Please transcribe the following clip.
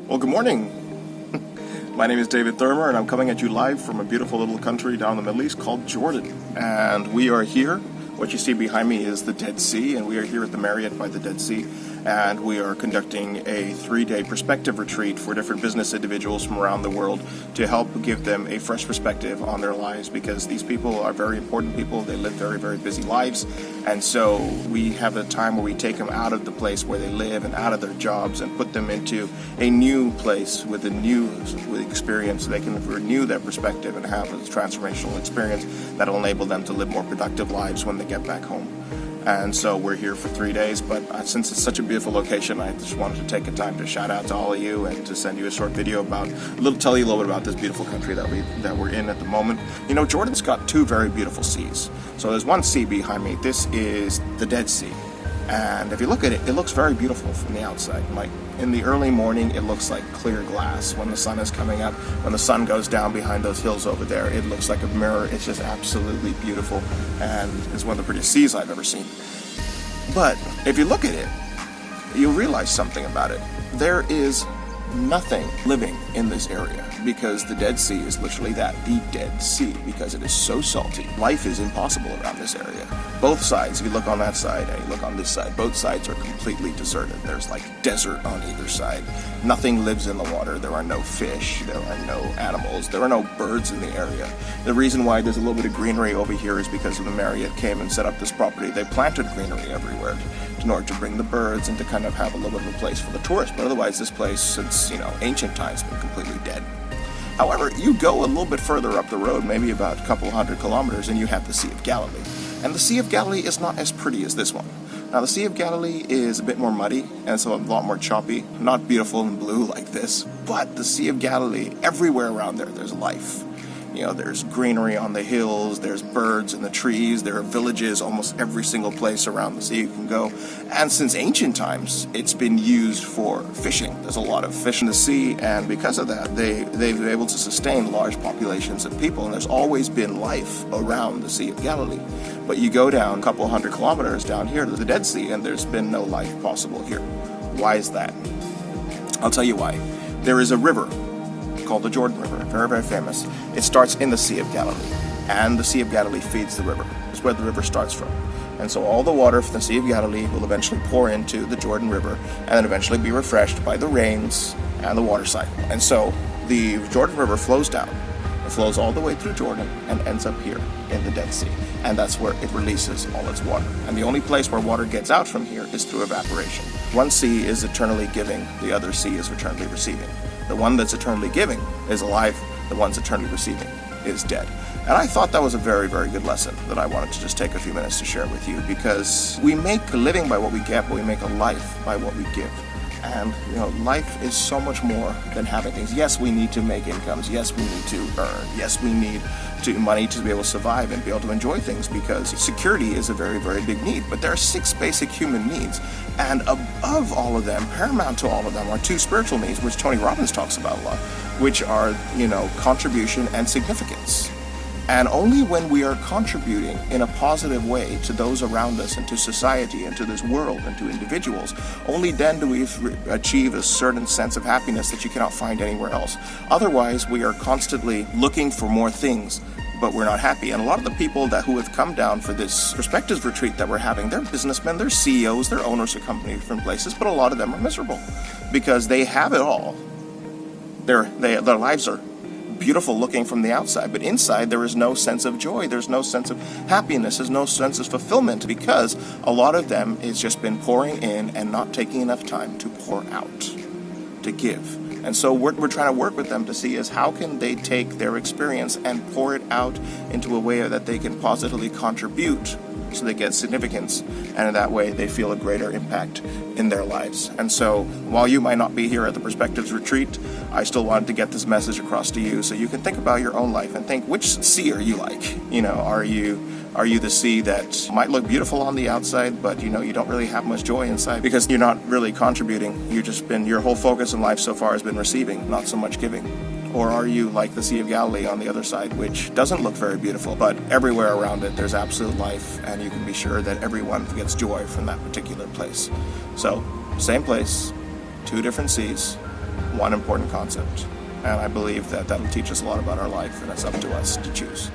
Well, good morning. My name is David Thurmer, and I'm coming at you live from a beautiful little country down in the Middle East called Jordan. And we are here. What you see behind me is the Dead Sea, and we are here at the Marriott by the Dead Sea. And we are conducting a 3-day perspective retreat for different business individuals from around the world to help give them a fresh perspective on their lives, because these people are very important people. They live very, very busy lives. And so we have a time where we take them out of the place where they live and out of their jobs and put them into a new place with a new experience, so they can renew their perspective and have a transformational experience that will enable them to live more productive lives when they get back home. And so we're here for 3 days, but since it's such a beautiful location, I just wanted to take a time to shout out to all of you and to send you a short video about, tell you a little bit about this beautiful country that we're in at the moment. You know, Jordan's got 2 very beautiful seas. So there's one sea behind me. This is the Dead Sea. And if you look at it, it looks very beautiful from the outside. Like in the early morning, it looks like clear glass. When the sun is coming up, when the sun goes down behind those hills over there, it looks like a mirror. It's just absolutely beautiful, and it's one of the prettiest seas I've ever seen. But if you look at it, you realize something about it. There is nothing living in this area, because the Dead Sea is literally that, the Dead Sea, because it is so salty. Life is impossible around this area. Both sides, if you look on that side and you look on this side, both sides are completely deserted. There's like desert on either side. Nothing lives in the water. There are no fish. There are no animals. There are no birds in the area. The reason why there's a little bit of greenery over here is because when the Marriott came and set up this property, they planted greenery everywhere in order to bring the birds and to kind of have a little bit of a place for the tourists. But otherwise, this place, since ancient times, has been completely dead. However, you go a little bit further up the road, maybe about a couple hundred kilometers, and you have the Sea of Galilee. And the Sea of Galilee is not as pretty as this one. Now, the Sea of Galilee is a bit more muddy, and it's a lot more choppy, not beautiful and blue like this. But the Sea of Galilee, everywhere around there's life. There's greenery on the hills, there's birds in the trees, there are villages almost every single place around the sea you can go. And since ancient times, it's been used for fishing. There's a lot of fish in the sea, and because of that, they've been able to sustain large populations of people, and there's always been life around the Sea of Galilee. But you go down a couple hundred kilometers down here to the Dead Sea, and there's been no life possible here. Why is that? I'll tell you why. There is a river called the Jordan River, very, very famous. It starts in the Sea of Galilee, and the Sea of Galilee feeds the river. It's where the river starts from. And so all the water from the Sea of Galilee will eventually pour into the Jordan River and then eventually be refreshed by the rains and the water cycle. And so the Jordan River flows down. It flows all the way through Jordan and ends up here in the Dead Sea. And that's where it releases all its water. And the only place where water gets out from here is through evaporation. One sea is eternally giving, the other sea is eternally receiving. The one that's eternally giving is alive, the one that's eternally receiving is dead. And I thought that was a very, very good lesson that I wanted to just take a few minutes to share with you, because we make a living by what we get, but we make a life by what we give. And, life is so much more than having things. Yes, we need to make incomes. Yes, we need to earn. Yes, we need money to be able to survive and be able to enjoy things, because security is a very, very big need. But there are 6 basic human needs. And above all of them, paramount to all of them, are 2 spiritual needs, which Tony Robbins talks about a lot, which are, contribution and significance. And only when we are contributing in a positive way to those around us and to society and to this world and to individuals, only then do we achieve a certain sense of happiness that you cannot find anywhere else. Otherwise, we are constantly looking for more things, but we're not happy. And a lot of the people who have come down for this perspectives retreat that we're having, they're businessmen, they're CEOs, they're owners of companies from places, but a lot of them are miserable because they have it all. Their lives are beautiful looking from the outside, but inside there is no sense of joy, there's no sense of happiness, there's no sense of fulfillment, because a lot of them has just been pouring in and not taking enough time to pour out, to give. And so we're trying to work with them to see is how can they take their experience and pour it out into a way that they can positively contribute so they get significance, and in that way they feel a greater impact in their lives. And so while you might not be here at the Perspectives Retreat, I still wanted to get this message across to you so you can think about your own life and think, which sea are you like? Are you the sea that might look beautiful on the outside, but you don't really have much joy inside because you're not really contributing? Your whole focus in life so far has been receiving, not so much giving. Or are you like the Sea of Galilee on the other side, which doesn't look very beautiful, but everywhere around it there's absolute life, and you can be sure that everyone gets joy from that particular place. So, same place, 2 different seas, one important concept. And I believe that that'll teach us a lot about our life, and it's up to us to choose.